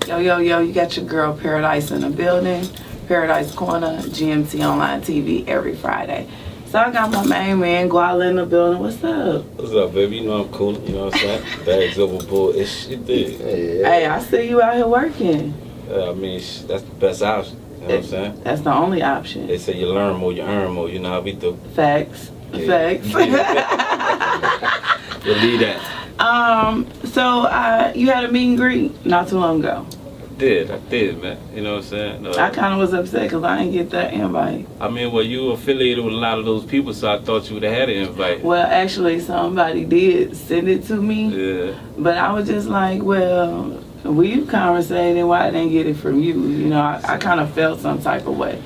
Yo, you got your girl Paradise in the building. Paradise Corner, GMT Online TV every Friday. So I got my main man, Gwalla, in the building. What's up? What's up, baby? You know I'm cool. You know what I'm saying? Bags overboard. It's shit there. Hey, I see you out here working. I mean, that's the best option. You know what I'm saying? That's the only option. They say you learn more, you earn more. You know how we do. Facts. Facts. Believe that. So you had a meet and greet not too long ago. I did, man. You know what I'm saying? I kind of was upset because I didn't get that invite. I mean, well, you affiliated with a lot of those people, so I thought you would have had an invite. Well, actually, somebody did send it to me. Yeah. But I was just like, well, we conversated, why I didn't get it from you? You know, I kind of felt some type of way.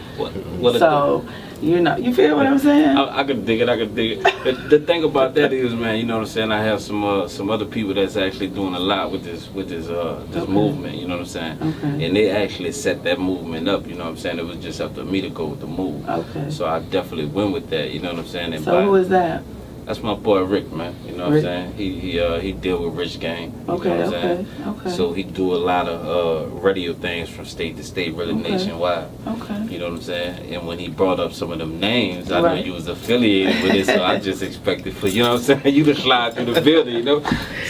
So, you know, you feel what I'm saying? I could dig it. The thing about that is, man, you know what I'm saying? I have some other people that's actually doing a lot with this movement. You know what I'm saying? Okay. And they actually set that movement up. You know what I'm saying? It was just up to me to go with the move. Okay. So I definitely went with that. You know what I'm saying? And so who was that? That's my boy Rick, man. You know what I'm saying? He deal with Rich Gang. Okay, you know what I'm saying? Okay. So he do a lot of radio things from state to state, really nationwide. Okay. You know what I'm saying? And when he brought up some of them names, I know you was affiliated with it, so I just expected for, you know what I'm saying, you to slide through the building, you know?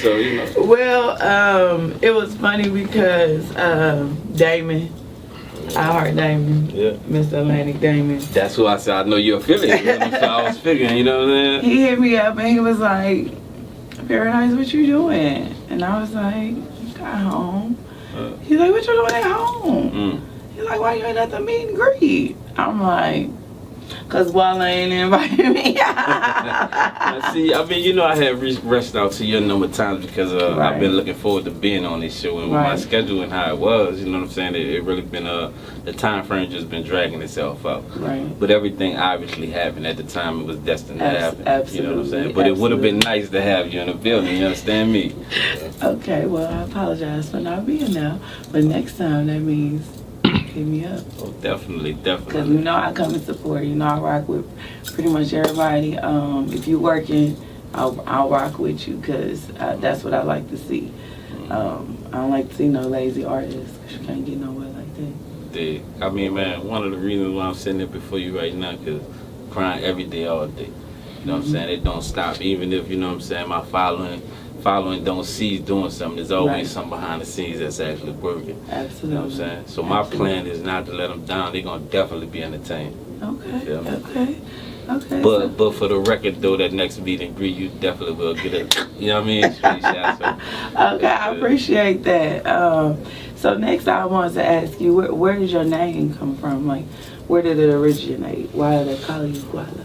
So, you know. Well, it was funny because Damon, I heard Damon, Mr. Atlantic Damon. That's who I said, I know you're affiliated with him, so I was figuring, you know what I'm saying? He hit me up and he was like, Paradise, what you doing? And I was like, got home. He's like, what you doing at home? He's like, why you ain't at the meet and greet? I'm like, cause Gwalla ain't invited me. See, I mean, you know, I had reached out to you a number of times because I've been looking forward to being on this show, and with my schedule and how it was, you know what I'm saying, it really been the time frame just been dragging itself out. Right. But everything obviously happened at the time it was destined to happen. Absolutely. You know what I'm saying? But it would have been nice to have you in the building. You understand me? Okay. Well, I apologize for not being there, but next time that means hit me up. Oh, definitely. Because you know I come and support. You know I rock with pretty much everybody. If you're working, I'll rock with you because that's what I like to see. I don't like to see no lazy artists because you can't get nowhere like that. I mean, man, one of the reasons why I'm sitting there before you right now because crying every day, all day. You know what I'm saying? It don't stop. Even if, you know what I'm saying, my following don't cease doing something. There's always something behind the scenes that's actually working. Absolutely. You know what I'm saying? So my plan is not to let them down. They're going to definitely be entertained. Okay. Okay. But for the record, though, that next meet and greet, you definitely will get it. You know what I mean? Street shots. Okay, I appreciate that. So next I wanted to ask you, where did your name come from? Like, where did it originate? Why do they call you Gwalla?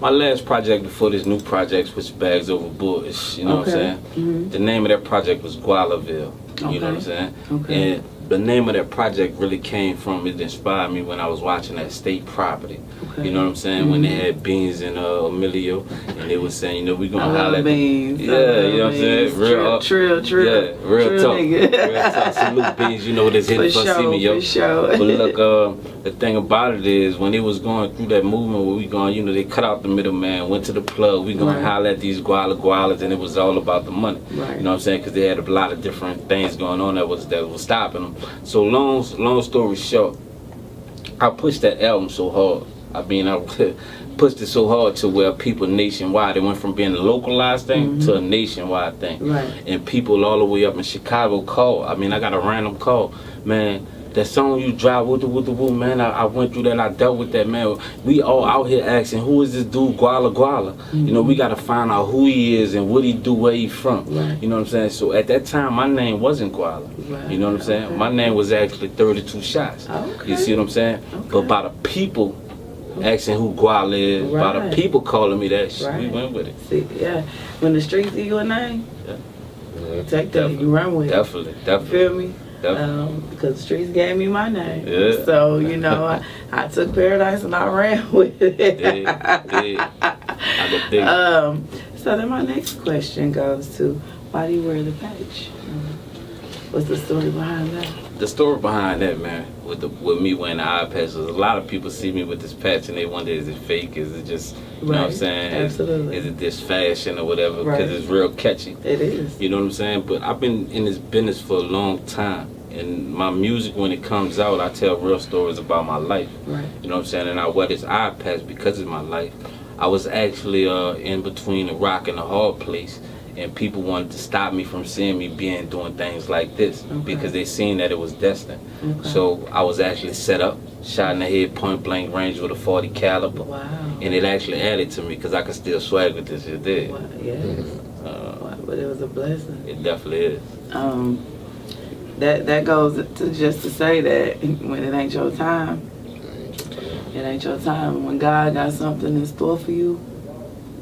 My last project before this new project, which Bags Overboard, you know what I'm saying? The name of that project was Gwallaville. You know what I'm saying? Okay. And the name of that project really came from, it inspired me when I was watching that state property. Okay. You know what I'm saying? When they had Beans and Emilio, and they was saying, you know, we gonna holler at Beans. Yeah, you know what I'm saying? Real Trill. Yeah, real talk. Real talk. Salute Beans, you know that's hitting for see me, yo. For sure. But look, the thing about it is, when they was going through that movement where we going, you know, they cut out the middleman, went to the plug, we gonna holler at these Gwallas, and it was all about the money. Right. You know what I'm saying? Because they had a lot of different things going on that was stopping them. So long story short, I pushed that album so hard. I mean, I pushed it so hard to where people nationwide, it went from being a localized thing to a nationwide thing. Right. And people all the way up in Chicago call. I mean, I got a random call. Man, that song you drive with the woo, man, I went through that, I dealt with that, man. We all out here asking, who is this dude, Gwalla? You know, we got to find out who he is and what he do, where he from. Right. You know what I'm saying? So at that time, my name wasn't Gwalla. Right. You know what I'm saying? My name was actually 32 Shots. Okay. You see what I'm saying? But by the people asking who Gwalla is, by the people calling me that shit, we went with it. See, when the streets give you a name, take that, you run with it. Definitely. Feel me? Because the streets gave me my name. Yeah. So, you know, I took Paradise and I ran with it. So then my next question goes to, why do you wear the patch? What's the story behind that? The story behind that, man, with me wearing the eye patch, is a lot of people see me with this patch and they wonder, is it fake? Is it just, you know what I'm saying? Absolutely. Is it this fashion or whatever? Because it's real catchy. It is. You know what I'm saying? But I've been in this business for a long time. And my music, when it comes out, I tell real stories about my life. Right. You know what I'm saying? And I wear this eye patch because of my life. I was actually in between a rock and a hard place, and people wanted to stop me from seeing me doing things like this because they seen that it was destined. Okay. So I was actually set up, shot in the head, point blank range with a 40 caliber. Wow. And it actually added to me because I could still swag with this shit there. Wow. Yes. Wow. But it was a blessing. It definitely is. That goes to just to say that when it ain't your time, it ain't your time. When God got something in store for you,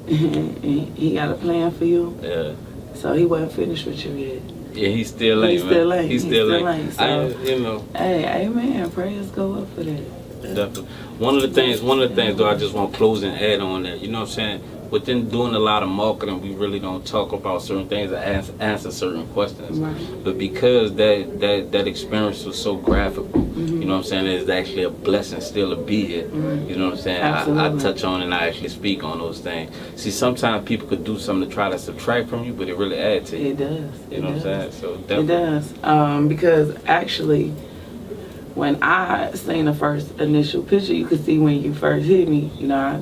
and He got a plan for you. Yeah. So He wasn't finished with you yet. Yeah, he still ain't. He still ain't. He still ain't. So, you know. Hey, amen. Prayers go up for that. Definitely. One of the things though, I just want to close and add on that. You know what I'm saying? Within doing a lot of marketing, we really don't talk about certain things or answer certain questions. Right. But because that experience was so graphical, you know what I'm saying, it's actually a blessing still to be here. You know what I'm saying? I touch on and I actually speak on those things. See, sometimes people could do something to try to subtract from you, but it really adds to you. It does. You know what I'm saying? So it does. Because actually, when I seen the first initial picture, you could see when you first hit me, you know, I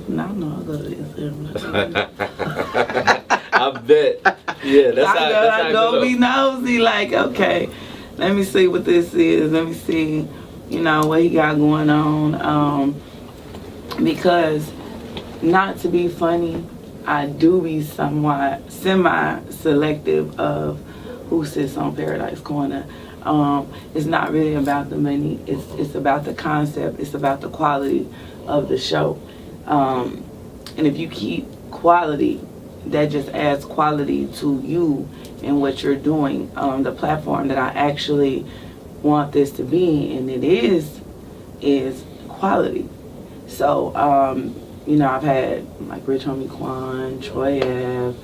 go to Instagram. I bet. Yeah, that's how I go be nosy, like, okay, let me see what this is. Let me see, you know, what he got going on. Because, not to be funny, I do be somewhat semi-selective of who sits on Paradise Corner. It's not really about the money. It's about the concept. It's about the quality of the show. And if you keep quality, that just adds quality to you and what you're doing. The platform that I actually want this to be, and it is quality. So, you know, I've had like Rich Homie Quan, Troy Ave,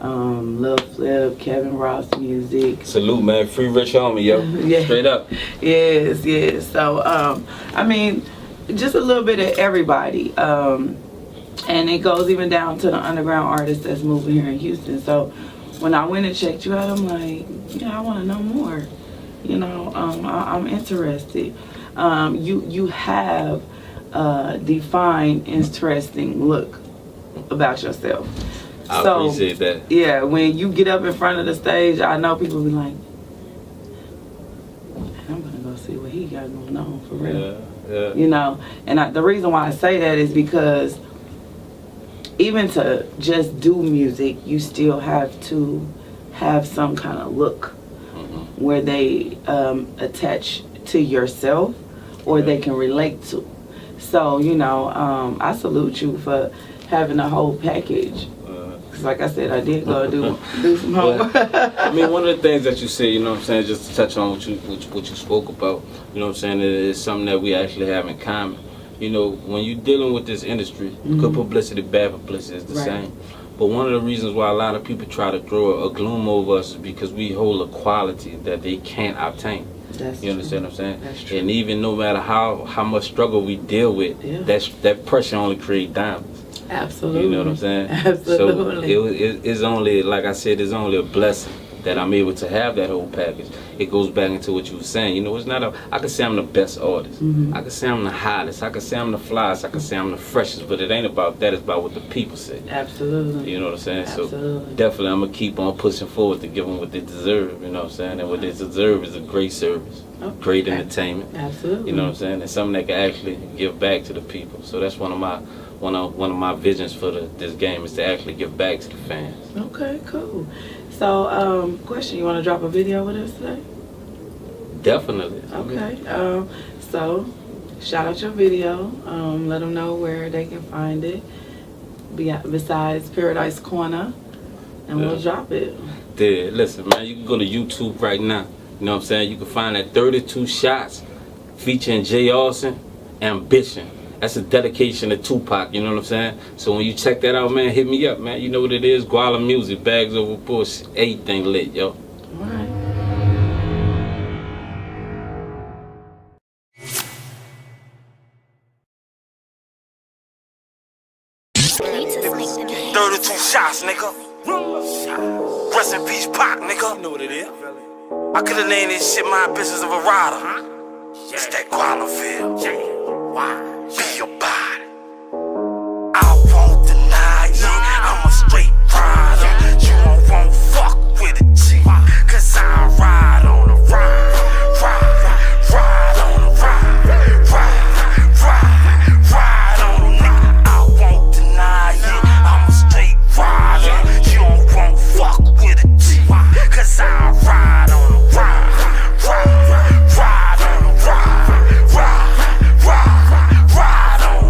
Lil Flip, Kevin Ross Music. Salute, man. Free Rich Homie, yo. Yeah. Straight up. Yes. So, I mean, just a little bit of everybody. And it goes even down to the underground artists that's moving here in Houston. So, when I went and checked you out, I'm like, yeah, I want to know more. You know, I'm interested. You have a defined, interesting look about yourself. I appreciate that. Yeah, when you get up in front of the stage, I know people be like, I'm gonna go see what he got going on for real. Yeah. You know, and the reason why I say that is because even to just do music, you still have to have some kind of look where they attach to yourself or they can relate to. So, you know, I salute you for having a whole package. Cause like I said, I did go do some homework. I mean, one of the things that you said, you know what I'm saying, just to touch on what you spoke about, you know what I'm saying, it is something that we actually have in common. You know, when you're dealing with this industry, good publicity, bad publicity is the same. But one of the reasons why a lot of people try to throw a gloom over us is because we hold a quality that they can't obtain. That's you understand what I'm saying? That's true. And even no matter how much struggle we deal with, that pressure only creates diamonds. Absolutely. You know what I'm saying? Absolutely. So it's only, like I said, it's only a blessing that I'm able to have that whole package. It goes back into what you were saying. You know, it's not I can say I'm the best artist. I can say I'm the hottest. I can say I'm the flyest. I can say I'm the freshest. But it ain't about that. It's about what the people say. Absolutely. You know what I'm saying? Absolutely. So definitely I'm going to keep on pushing forward to give them what they deserve. You know what I'm saying? And what they deserve is a great service. Great entertainment. Absolutely. You know what I'm saying? And something that can actually give back to the people. So that's one of my visions for this game is to actually give back to the fans. Okay, cool. So, question, you want to drop a video with us today? Definitely. Okay. So, shout out your video. Let them know where they can find it. Besides Paradise Corner, and we'll drop it. Dude, listen, man, you can go to YouTube right now. You know what I'm saying? You can find that 32 shots featuring Jay Austin, Ambition. That's a dedication to Tupac, you know what I'm saying? So when you check that out, man, hit me up, man. You know what it is? Gwalla Music, Bags Over Bush, everything lit, yo. Alright. Shots, nigga. Rest in peace, Pac, nigga. You know what it is. I could've named this shit My Business of a Rider. It's that Gwalla feel. Be your body. I won't deny it. I'm a straight rider. You won't fuck with a G. Cause I ride on a ride. Ride on a ride. Ride on a nigga. I won't deny it. I'm a straight rider. You won't fuck with a G. Cause I ride on a ride. Ride on a ride on.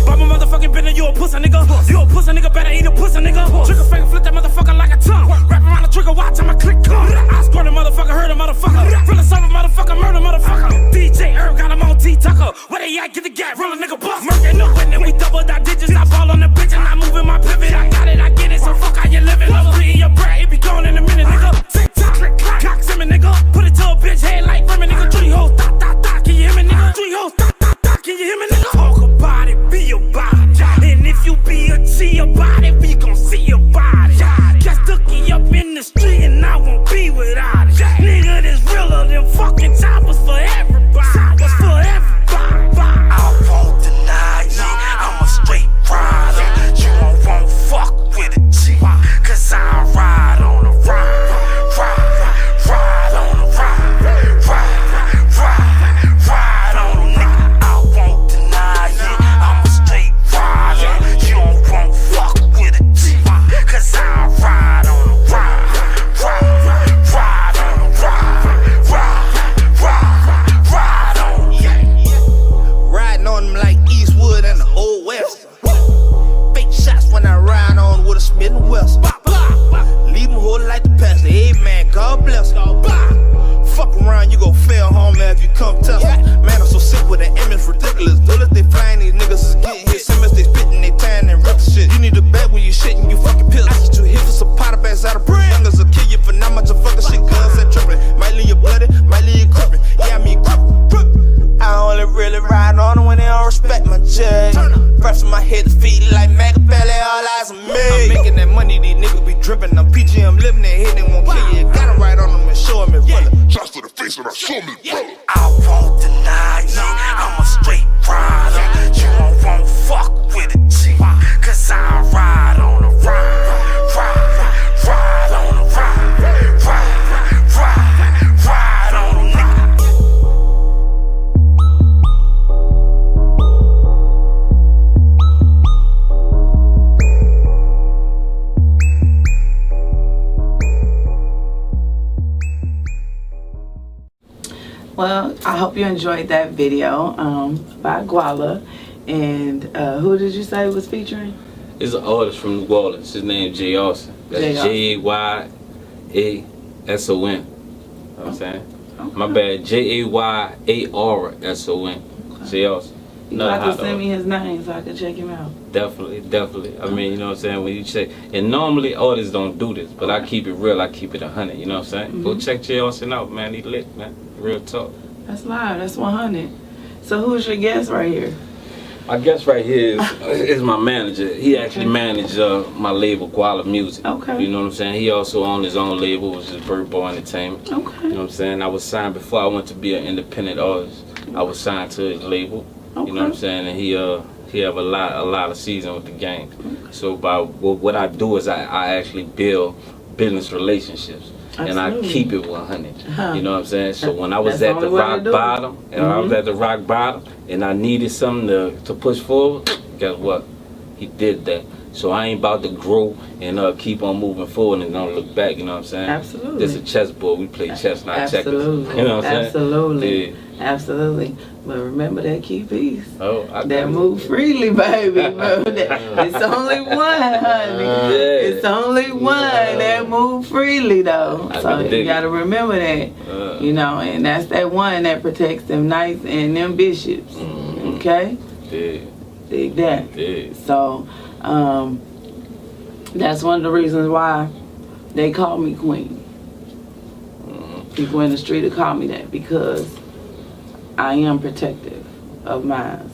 Baba motherfucking Bender, you a pussy nigga. You a pussy nigga, better eat a pussy nigga. Trigger finger, flip that motherfucker like a tongue. Wrap around the trigger, watch time I click come. I scored a motherfucker, heard a motherfucker. Feeling something, motherfucker, murder motherfucker. DJ Herb got him on T Tucker. Where they at? Get the gap, roll a nigga bust. Murking up and then we double our digits. I fall on the bitch and I moving my pivot. I got it, I get it, so fuck how you living. I'm free in your bread, it be gone in a minute, nigga. Tick tock, click clack, cock simmer, nigga. Put it to a bitch head like rimming, nigga. 3 hoes, dot, can you hear me, nigga? 3 hoes, dot, can you hear me, nigga? Talk about it, be about it. And if you be a G about it, we gon' see about it. Just Dookie up in the street and I won't be without it. Nigga, this realer than fucking choppers for everybody. Choppers for everybody. I won't deny it. I'm a straight rider. You won't fuck with a G. Cause I ride on a ride. Ride on a ride. Ride on a nigga. I won't deny it. I'm a straight rider. You won't fuck with a G. Cause I ride on a ride. Ride on a ride on. Riding on them like Eastwood and the Old West. Fake shots when I ride on with a Smith and Wesson. Leave them holding like the pastor. Amen. God bless. Fuck around, you gon' fail, homie, if you come test me. Man, I'm so sick with the image, ridiculous. Bullets they flying, these niggas is getting hit. Simmons, they spitting, they tying and rip the shit. You need a bag when you shitting, you fucking pills. I just 2 hits for some powder bags out of bread. Youngers will kill you for not much of fucking shit. Guns that trippin'. Might leave you bloody, might leave you crippin'. Yeah, I mean crippin'. I only really ride on them when they don't respect my judge. Fresh from my head to feet like Machiavelli, all eyes on me. I'm making that money, these niggas be drippin'. I'm PGM living their head, they won't kill you. Gotta ride on them and show them it running. Shots to the face and I show me, brother. I won't deny it. I'm a straight rider. You won't fuck with a G. Cause I ride on a ride. Ride on a ride. Ride on a nigga. Well, I hope you enjoyed that video by Gwalla. And who did you say was featuring? It's an artist from New Orleans. His name Jay Austin. That's Jayasson. You know what I'm saying? Okay. My bad. Jayarson. Jay Austin. You have to send me his name so I can check him out. Definitely. I mean, you know what I'm saying? When you check, and normally artists don't do this, but I keep it real. I keep it 100. You know what I'm saying? Go check Jay Austin out, man. He lit, man. Real talk. That's live. That's 100. So who's your guest right here? My guest right here is my manager. He actually managed my label, Gwalla Music. Okay. You know what I'm saying? He also owned his own label, which is Bird Boy Entertainment. Okay. You know what I'm saying? I was signed before I went to be an independent artist. I was signed to his label. Okay. You know what I'm saying? And he have a lot of season with the game. Okay. So by what I do is I actually build business relationships. Absolutely. And I keep it 100. You know what I'm saying? So when I was That's at the rock bottom, and I needed something to push forward, guess what? He did that. So I ain't about to grow and keep on moving forward and don't look back. You know what I'm saying? Absolutely. This is a chessboard. We play chess, not checkers. Absolutely. You know what I'm saying? Absolutely. Yeah. Absolutely. But remember that key piece. Oh, that move freely, baby. It's only one, honey. It's only one that move freely, though. So you gotta remember that. You know, and that's that one that protects them knights and them bishops. Okay? Yeah. Dig that. Yeah. So, that's one of the reasons why they call me Queen. People in the street will call me that because I am protective of mine.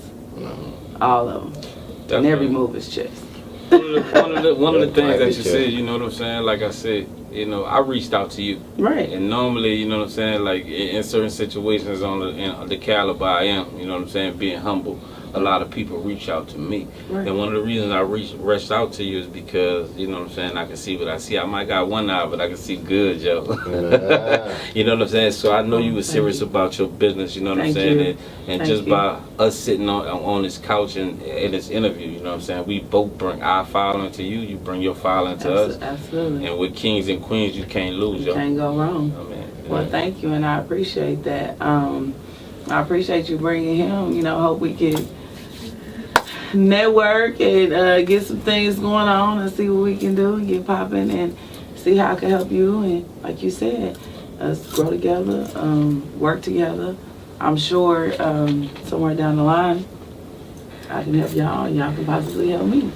All of them. Definitely. And every move is chess. One of the things that you said, you know what I'm saying? Like I said, you know, I reached out to you. Right. And normally, you know what I'm saying, like in certain situations in the caliber I am, you know what I'm saying, being humble, a lot of people reach out to me. Right. And one of the reasons I reached out to you is because, you know what I'm saying, I can see what I see. I might got one eye, but I can see good, Joe. You know what I'm saying? So I know you were serious about your business, you know what I'm saying? And just by us sitting on this couch and in this interview, you know what I'm saying, we both bring our following to you, you bring your following to us. Absolutely. And with kings and queens, you can't lose, You can't go wrong. I mean, Well, thank you, and I appreciate that. I appreciate you bringing him. You know, hope we can network and get some things going on and see what we can do and get popping and see how I can help you. And like you said, us grow together, work together. I'm sure somewhere down the line, I can help y'all and y'all can possibly help me,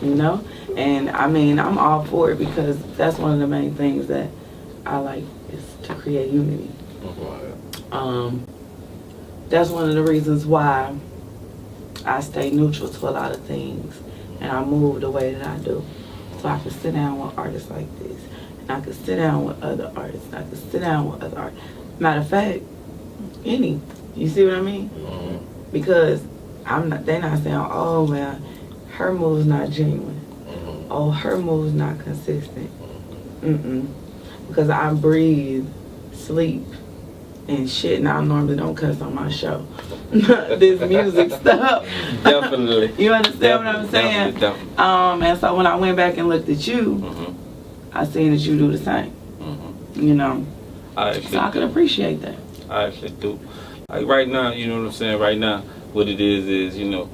you know? And I mean, I'm all for it because that's one of the main things that I like is to create unity. That's one of the reasons why I stay neutral to a lot of things and I move the way that I do. So I can sit down with artists like this, and I can sit down with other artists, and I can sit down with other artists. Matter of fact, you see what I mean? Because they're not saying, oh well, her move's not genuine. Oh, her move's not consistent. Because I breathe, sleep, and shit, and I normally don't cuss on my show. This music stuff. Definitely. You understand what I'm saying? Definitely. And so when I went back and looked at you, I seen that you do the same. You know? So I can appreciate that. I actually do. Like right now, you know what I'm saying? Right now, what it is, you know,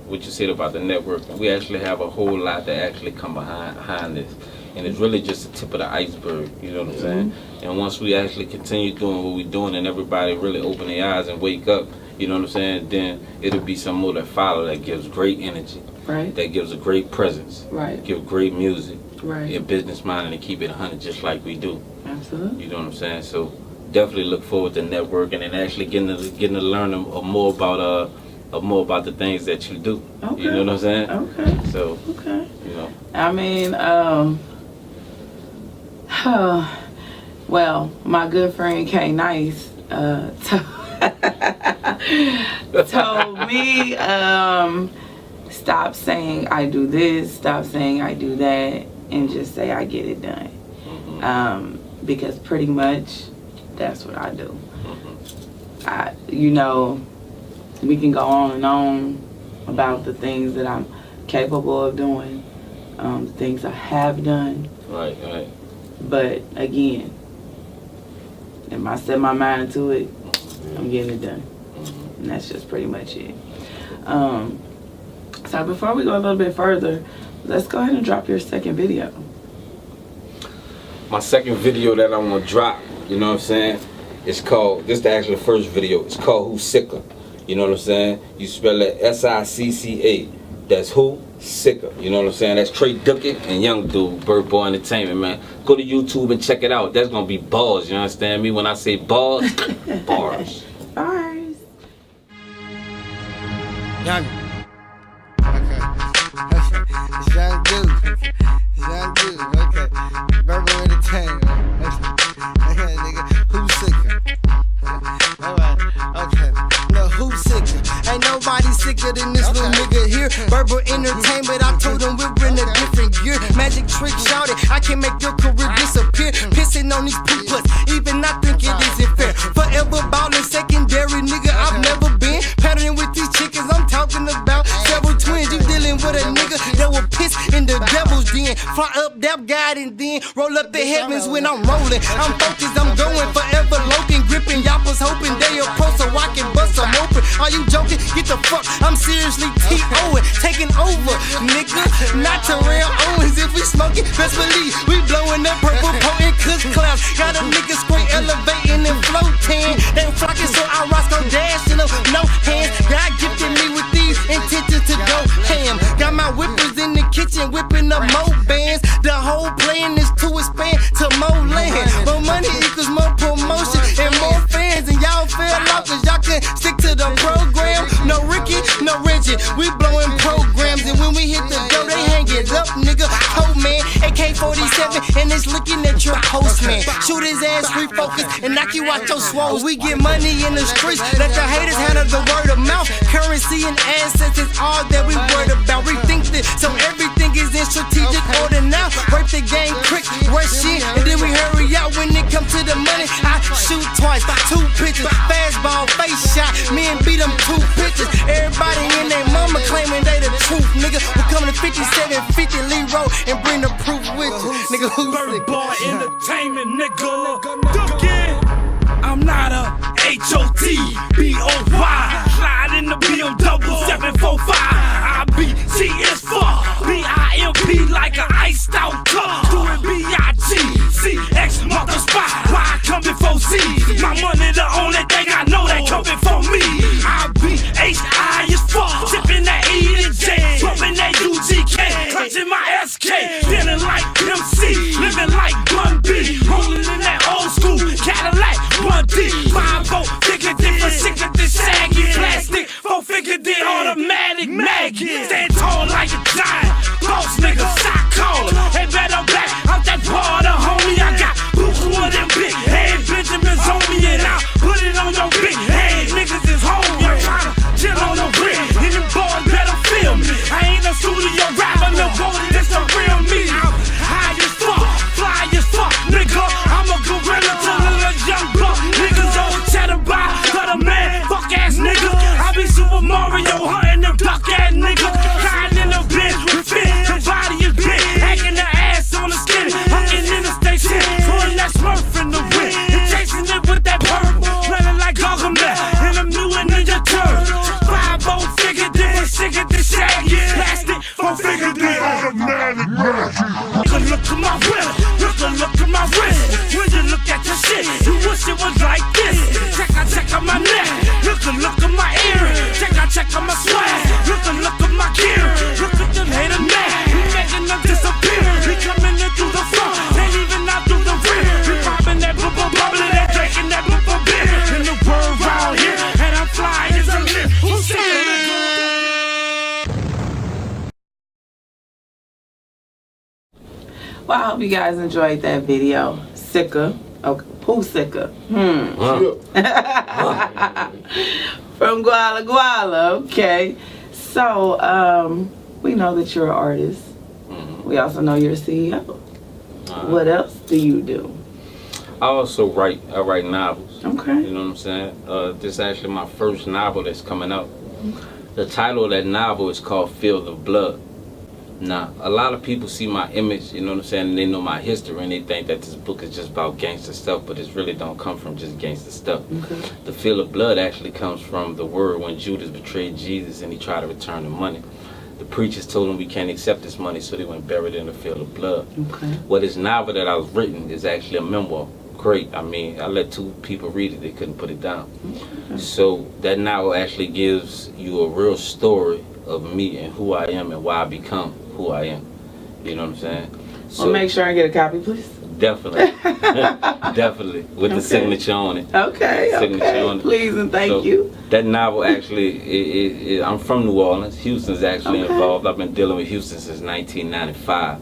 what you said about the network. We actually have a whole lot that actually come behind this. And it's really just the tip of the iceberg, you know what I'm saying? And once we actually continue doing what we're doing and everybody really open their eyes and wake up, you know what I'm saying, then it'll be some more that follow that gives great energy. Right. That gives a great presence. Right. Give great music. Right. Your business mind and keep it 100 just like we do. Absolutely. You know what I'm saying? So definitely look forward to networking and actually getting to learn more about the things that you do. Okay. You know what I'm saying? Okay. So, okay. You know. I mean, well, my good friend K Nice told me, stop saying I do this, stop saying I do that, and just say I get it done. Because pretty much that's what I do. You know, we can go on and on about the things that I'm capable of doing, things I have done. Right. But again, if I set my mind to it, I'm getting it done. And that's just pretty much it. So before we go a little bit further, let's go ahead and drop your second video. My second video that I'm gonna drop, you know what I'm saying? It's called, this is the actual first video, it's called Who's Sicker. You know what I'm saying? You spell it S-I-C-C-A. That's Who Sicker. You know what I'm saying? That's Trey Duckett and Young Dude, Bird Boy Entertainment, man. Go to YouTube and check it out. That's gonna be bars, you understand me? When I say bars, bars. Bars. Young. Okay. It's Young Dude. It's Young Dude. Okay. Bird Boy Entertainment. Okay, nigga. Who's sicker? Alright. Okay. No, who's sicker? Ain't nobody sicker than this little nigga here. Verbal Entertainment, I told him we're in a different gear. Magic trick shouted, I can make your career disappear. Pissing on these poopers, even I think it isn't fair. Forever ballin' secondary, nigga, I've never been. Patterning with these chickens, I'm talking about several twins. You dealing with a nigga that will piss in the devil's den. Fly up, dap God, and then roll up the heavens when I'm rolling. I'm focused, I'm going forever loking, gripping. Y'all was hoping they approach so I can bust them open. Are you joking? Get the fuck, I'm seriously T.O.ing, taking over, nigga. Not Terrell Owens if we smoking, best believe we blowing that purple potent cuss clouds. Got a nigga straight elevating and floating. They flocking so I Roscoe dashing up, no hands. God gifted me with these intentions to go ham. Got my whippers in the kitchen whipping up more bands. The whole plan is to expand to more land. More money equals more promotion and more fans. And y'all fell off cause y'all can stick to the program. No Ricky, no Reggie, we blowing programs. And when we hit the door, they hang it up, nigga. Cold man, AK-47, and it's looking at your ass refocus and knock you out your swole. We get money in the streets, let the haters handle the word of mouth. Currency and assets is all that we worried about. Rethink this, so everything is in strategic order now. Rape the game quick, rush in, and then we hurry out when it comes to the money. I shoot twice, 2 pitches, fastball, face shot. Me and beat them 2 pitches. Everybody in their mama claiming they the truth, nigga. We coming to 5750 Lee Road and bring the proof with you, nigga. Who's Bird Bar Entertainment, nigga. Duckin'. I'm not a HOTBOY. Slide in the BMW 745. I be T is fuck. BIMP like an iced out cup. Doing BIGCX mother spot. Why I come before Z? My money the only thing I know that come before me. I be HI as fuck. Tipping that E and J. Pumping that UGK. Clutching my SK. Feeling like MC. Living like Bun B. Rolling in that old school Cadillac 1D. 5-0, figure different, sicker than saggy. Plastic, 4-figure than automatic Maggie. Stand tall like a giant. Boss nigga, sock caller. Hey, bet I'm back. I'm that part of homie. I got buku of them big head Benjamins on me, and I'll put it on your big head. Niggas is home. I'm trying to chill on the brick. And them boys better feel me. I ain't no studio rapper, no boy. This the real me. I'm high as fuck, fly as fuck, nigga. I'm a gorilla to a young buck. Niggas old cheddar by, cut a man, fuck ass nigga. I be Super Mario hunting them duck ass niggas. Crying in the bench with fit, the body is big. Hacking the ass on the skin, hunting in the station. Pulling that smurf in the wind, and chasing it with that purple. Running like Gargamel, and I'm new in Ninja Turtle. 5-0 figure different, sicker than shaggy. Plastic, 4-figure than automatic magic. Look at my whip, look at my wrist. When you look at your shit, you wish it was like this. Check out my neck, look at my ear. Check out my swag, look at my gear. Look at them hater neck, we making them disappear. We coming in through the front, they leaving out through the rear. We popping that bubble, that drinking that bubble beer. In the world round here, and I'm fly as a lift. Who's saying? Well, I hope you guys enjoyed that video. Sicker. Okay. Who's sicker? From Gwalla. Okay. So, we know that you're an artist. We also know you're a CEO. What else do you do? I also write novels. Okay. You know what I'm saying? This is actually my first novel that's coming out. The title of that novel is called Field of Blood. Now, a lot of people see my image, you know what I'm saying, and they know my history, and they think that this book is just about gangster stuff, but it really don't come from just gangster stuff. Okay. The Field of Blood actually comes from the word when Judas betrayed Jesus and he tried to return the money. The preachers told him we can't accept this money, so they went buried in the field of blood. Okay. Well, this novel that I was written is actually a memoir. Great. I mean, I let 2 people read it, they couldn't put it down. Okay. So that novel actually gives you a real story of me and who I am and why I become who I am. You know what I'm saying? So well, make sure I get a copy, please. Definitely. Definitely. With the signature on it. Okay, on it. Please and thank you. That novel actually, I'm from New Orleans. Houston's actually involved. I've been dealing with Houston since 1995.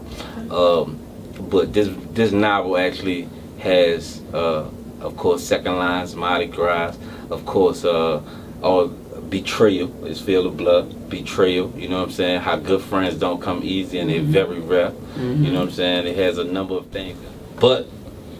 But this novel actually has, of course, Second Lines, Mardi Gras, of course, all betrayal is Field of Blood. Betrayal, you know what I'm saying? How good friends don't come easy and they're very rare. You know what I'm saying? It has a number of things. But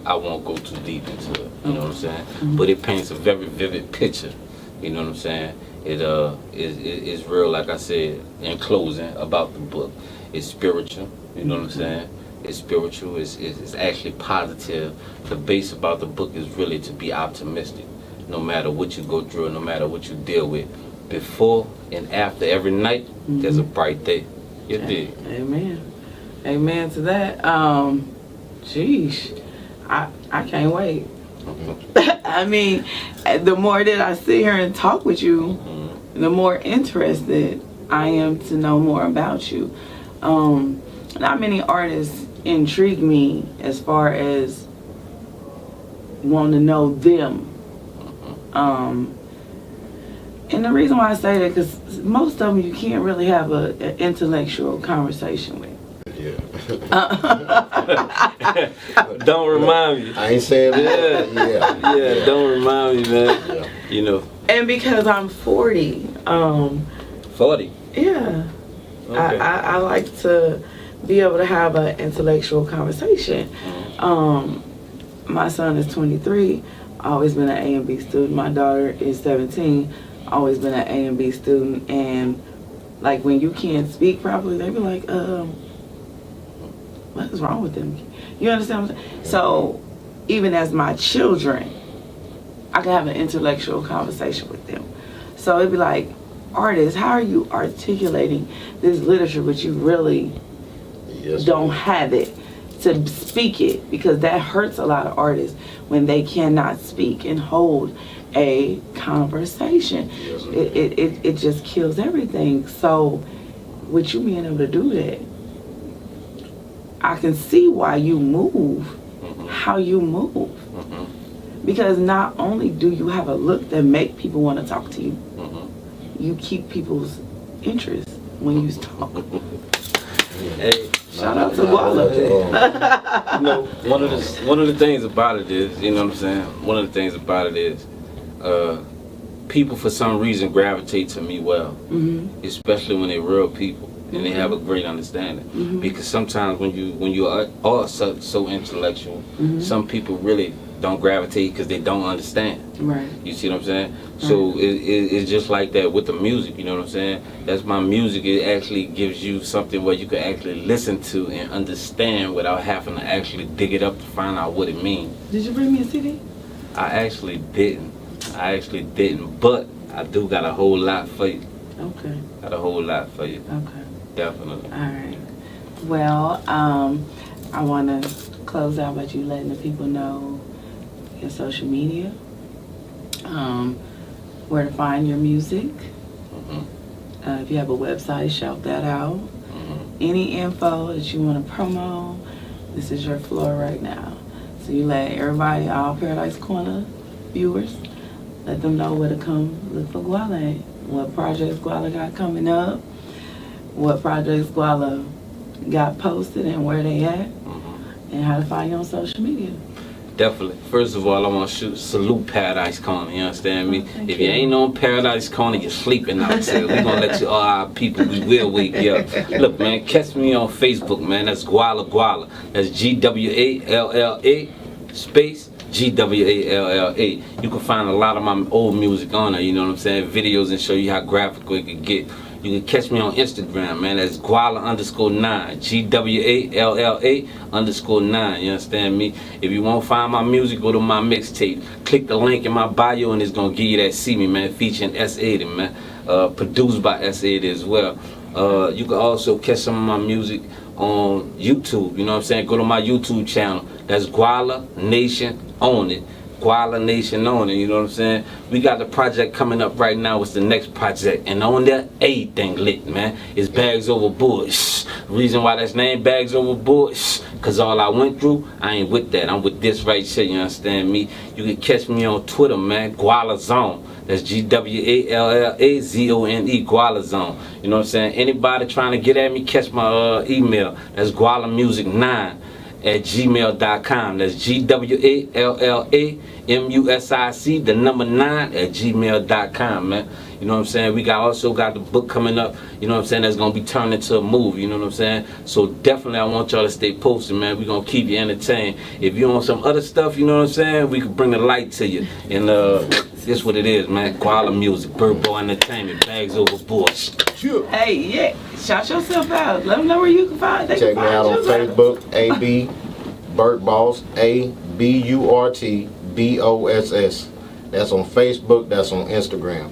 I won't go too deep into it, you know what I'm saying? But it paints a very vivid picture, you know what I'm saying? It is real, like I said, in closing, about the book. It's spiritual, you know what I'm saying? It's spiritual, it's actually positive. The base about the book is really to be optimistic. No matter what you go through, no matter what you deal with, before and after every night, there's a bright day. You dig? Amen. Amen to that. Sheesh. I can't wait. I mean, the more that I sit here and talk with you, the more interested I am to know more about you. Not many artists intrigue me as far as wanting to know them. And the reason why I say that, because most of them you can't really have an intellectual conversation with. Yeah. Don't remind me. I ain't saying that. Yeah. Yeah, don't remind me, man. Yeah. You know. And because I'm 40, 40. yeah, Okay. I like to be able to have an intellectual conversation. My son is 23, always been an A and B student. My daughter is 17, always been an A and B student. And like when you can't speak properly, they be like, what is wrong with them? You understand what I'm saying? So even as my children, I can have an intellectual conversation with them. So it'd be like, artists, how are you articulating this literature, but you really don't have it to speak it? Because that hurts a lot of artists when they cannot speak and hold a conversation. It just kills everything. So with you being able to do that, I can see why you move, how you move. Because not only do you have a look that make people want to talk to you, you keep people's interest when you talk. Hey, shout out to Gwalla. You know, one of the things about it is, you know what I'm saying? One of the things about it is, people for some reason gravitate to me well, especially when they're real people and they have a great understanding. Because sometimes when you are so intellectual, some people really don't gravitate because they don't understand. Right. You see what I'm saying? So it's just like that with the music, you know what I'm saying? That's my music. It actually gives you something where you can actually listen to and understand without having to actually dig it up to find out what it means. Did you bring me a CD? I actually didn't, but I do got a whole lot for you. Okay. Got a whole lot for you. Okay. Definitely. All right. Well, I want to close out by you letting the people know your social media, where to find your music. If you have a website, shout that out. Any info that you want to promo, this is your floor right now. So you let everybody, all Paradise Corner viewers, let them know where to come look for Gwalla. What projects Gwalla got coming up, what projects Gwalla got posted and where they at, and how to find you on social media. Definitely. First of all, I want to salute Paradise Corner, you understand me? If you ain't on Paradise Corner, you're sleeping out there. We're going to let you, all our people, we will wake you up. Look, man, catch me on Facebook, man. That's Gwalla. That's Gwalla space Gwalla. You can find a lot of my old music on there, you know what I'm saying? Videos and show you how graphical it can get. You can catch me on Instagram, man. That's Gwalla_9. GWALLA_9. You understand me? If you want to find my music, go to my mixtape. Click the link in my bio and it's going to give you that See Me, man. Featuring S80, man. Produced by S80 as well. You can also catch some of my music on YouTube. You know what I'm saying? Go to my YouTube channel. That's Gwalla Nation On It. Gwalla Nation On It, you know what I'm saying? We got the project coming up right now. It's the next project. And on there, everything lit, man. It's Bags Overboard. Shh. Reason why that's named Bags Overboard, because all I went through, I ain't with that. I'm with this right here, you understand me? You can catch me on Twitter, man. Gwalla Zone. That's GWALLAZONE, Gwalla Zone. You know what I'm saying? Anybody trying to get at me, catch my email. That's GwallaMusic9@gmail.com. That's GWALLAMUSIC, the number 9@gmail.com, man. You know what I'm saying? We also got the book coming up, you know what I'm saying, that's going to be turned into a movie, you know what I'm saying? So definitely I want y'all to stay posted, man. We're going to keep you entertained. If you want some other stuff, you know what I'm saying, we can bring the light to you. And this what it is, man. Gwalla Music, Bird Boy Entertainment, Bags Overboard. Hey, yeah. Shout yourself out. Let them know where you can find. Check me out on Facebook, AB Burt Boss, ABURTBOSS. That's on Facebook, that's on Instagram.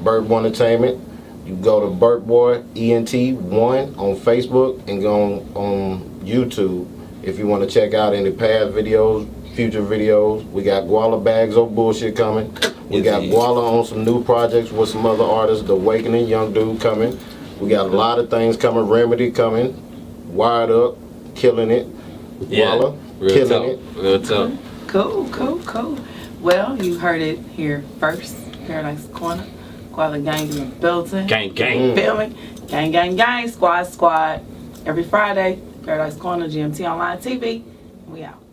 Burt Boy Entertainment. You go to Burt Boy ENT1 on Facebook and go on YouTube if you want to check out any past videos, future videos. We got Gwalla Bags of Bullshit coming. We got Gwalla on some new projects with some other artists. The Awakening, Young Dude coming. We got a lot of things coming. Remedy coming. Wired Up, killing it. Gwalla, killing it. Real tough. Cool. Well, you heard it here first. Paradise Corner. Gwalla Gang in the building. Gang. Feel me? Gang. Squad. Every Friday, Paradise Corner, GMT Online TV. We out.